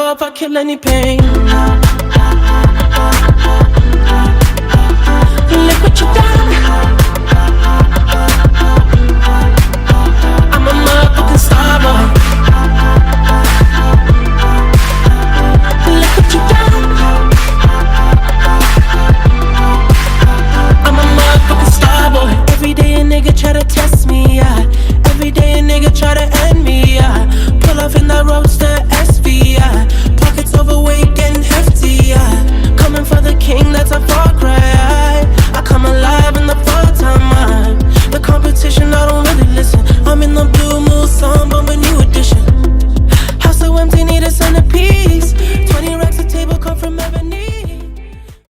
hope I kill any pain. Look what you done. I'm a motherfucking star boy. Look what you done. I'm a motherfucking star boy. Every day a nigga try to test me, yeah. Every day a nigga try to end me, yeah. Pull off in that roadster